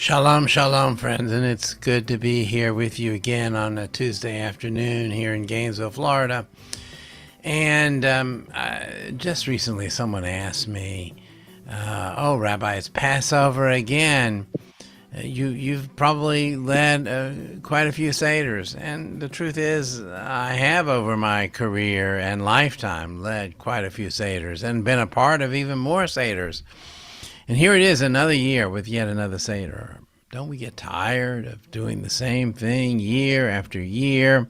Shalom, shalom, friends, and it's good to be here with you again on a Tuesday afternoon here in Gainesville, Florida. And just recently, someone asked me, "Oh, Rabbi, it's Passover again. You've probably led quite a few seders," and the truth is, I have over my career and lifetime led quite a few seders and been a part of even more seders. And here it is, another year with yet another Seder. Don't we get tired of doing the same thing year after year?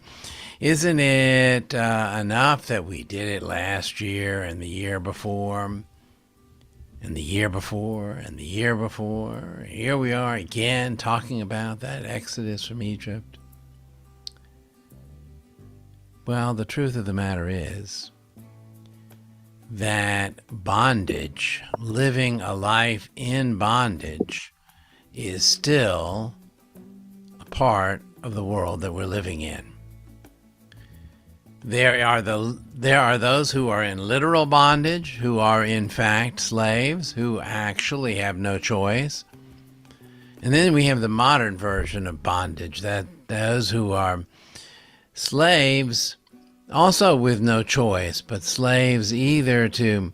Isn't it enough that we did it last year and the year before, and the year before, and the year before? Here we are again talking about that Exodus from Egypt. Well, the truth of the matter is that bondage, living a life in bondage, is still a part of the world that we're living in. There are those who are in literal bondage, who are in fact slaves, who actually have no choice. And then we have the modern version of bondage, that those who are slaves also with no choice, but slaves either to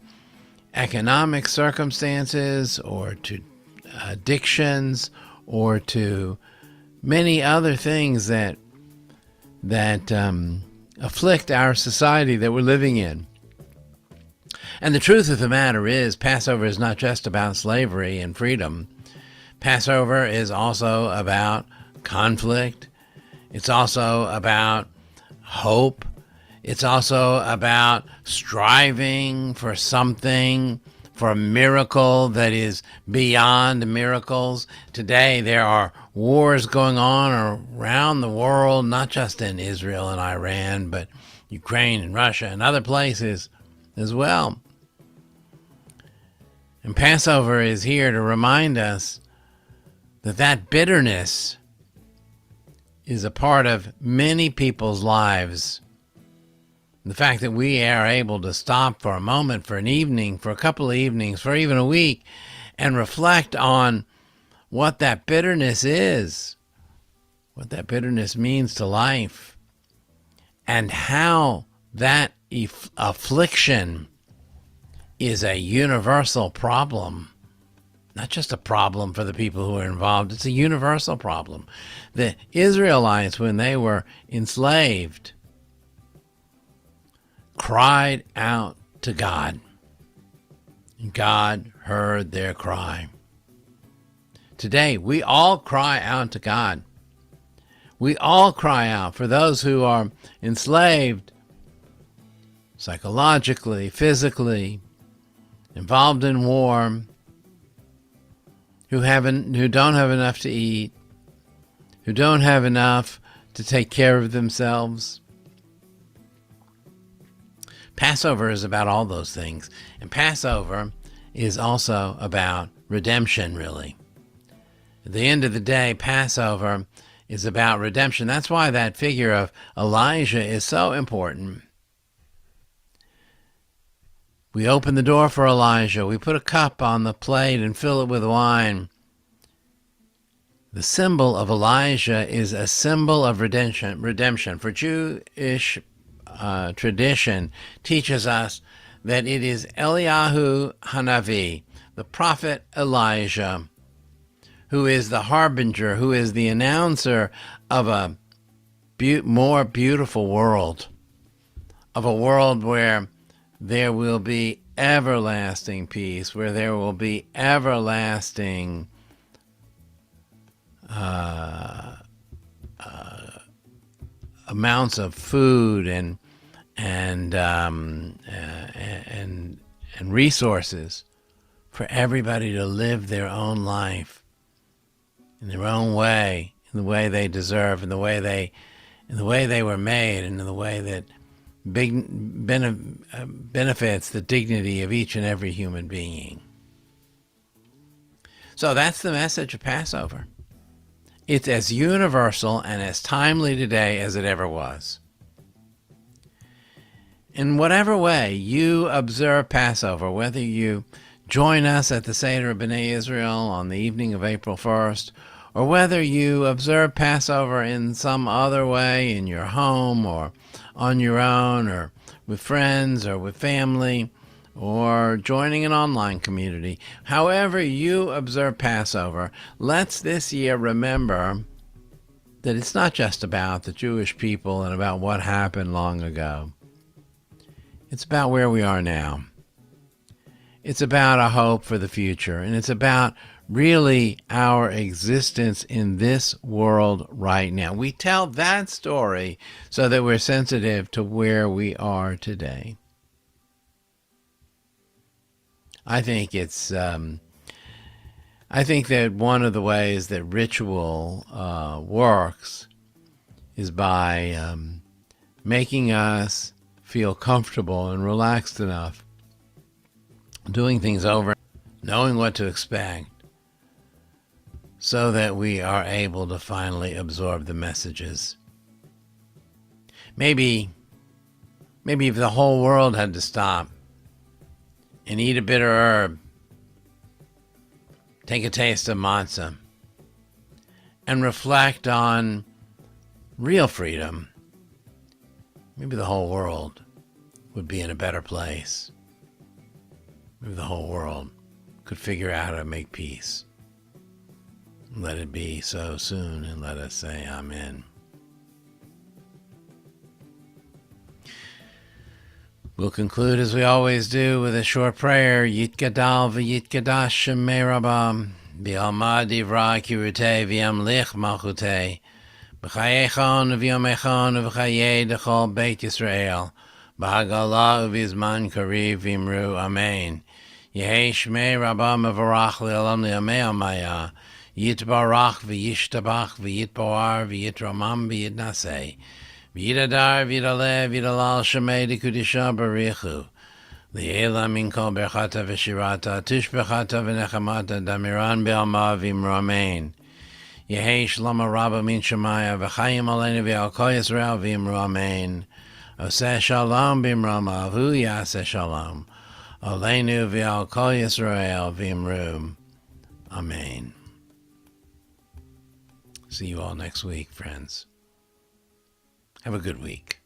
economic circumstances or to addictions or to many other things that afflict our society that we're living in. And the truth of the matter is, Passover is not just about slavery and freedom. Passover is also about conflict. It's also about hope. It's also about striving for something, for a miracle that is beyond miracles. Today, there are wars going on around the world, not just in Israel and Iran, but Ukraine and Russia and other places as well. And Passover is here to remind us that bitterness is a part of many people's lives. The fact that we are able to stop for a moment, for an evening, for a couple of evenings, for even a week, and reflect on what that bitterness is, what that bitterness means to life, and how that affliction is a universal problem. Not just a problem for the people who are involved, it's a universal problem. The Israelites, when they were enslaved, cried out to God. And God heard their cry. Today, we all cry out to God. We all cry out for those who are enslaved psychologically, physically, involved in war, who don't have enough to eat, who don't have enough to take care of themselves. Passover is about all those things. And Passover is also about redemption, really. At the end of the day, Passover is about redemption. That's why that figure of Elijah is so important. We open the door for Elijah. We put a cup on the plate and fill it with wine. The symbol of Elijah is a symbol of redemption. For Jewish tradition teaches us that it is Eliyahu Hanavi, the prophet Elijah, who is the harbinger, who is the announcer of a more beautiful world, of a world where there will be everlasting peace, where there will be everlasting amounts of food and resources for everybody to live their own life in their own way, in the way they deserve, in the way they were made, and in the way that benefits the dignity of each and every human being. So that's the message of Passover. It's as universal and as timely today as it ever was. In whatever way you observe Passover, whether you join us at the Seder of B'nai Israel on the evening of April 1st, or whether you observe Passover in some other way in your home or on your own or with friends or with family or joining an online community. However you observe Passover, let's this year remember that it's not just about the Jewish people and about what happened long ago. It's about where we are now. It's about a hope for the future, and it's about really our existence in this world right now. We tell that story so that we're sensitive to where we are today. I think that one of the ways that ritual works is by making us feel comfortable and relaxed enough, doing things over, knowing what to expect, so that we are able to finally absorb the messages. Maybe if the whole world had to stop and eat a bitter herb, take a taste of matzah, and reflect on real freedom, maybe the whole world would be in a better place. Maybe the whole world could figure out how to make peace. Let it be so soon, and let us say Amen. We'll conclude as we always do with a short prayer. Yitgadal v'yitgadash shemei Rabbam b'alma divra kirutei v'yamlich malchutei b'chayechon v'yomechon v'chayei dechol Beit Yisrael b'hagala uv'izman kariv v'imru Amen. Yehei shmei Rabbam mevarach le'olam le'amei amaya yitbarach v'yishtabach v'yitboar v'yitramam v'yitnasei V'yidadar v'yidaleh v'yidalal shemei d'kudisha barichu L'yela min kol berchata v'shirata tishbechata v'nechamata damiran be'alma v'imru Amen. Yehei shlama rabba min shemaya v'chayim aleinu v'al kol Yisrael v'imru Amen. Oseh shalom b'imrama v'hu yaseh shalom aleinu v'al kol Yisrael v'imru Amen. See you all next week, friends. Have a good week.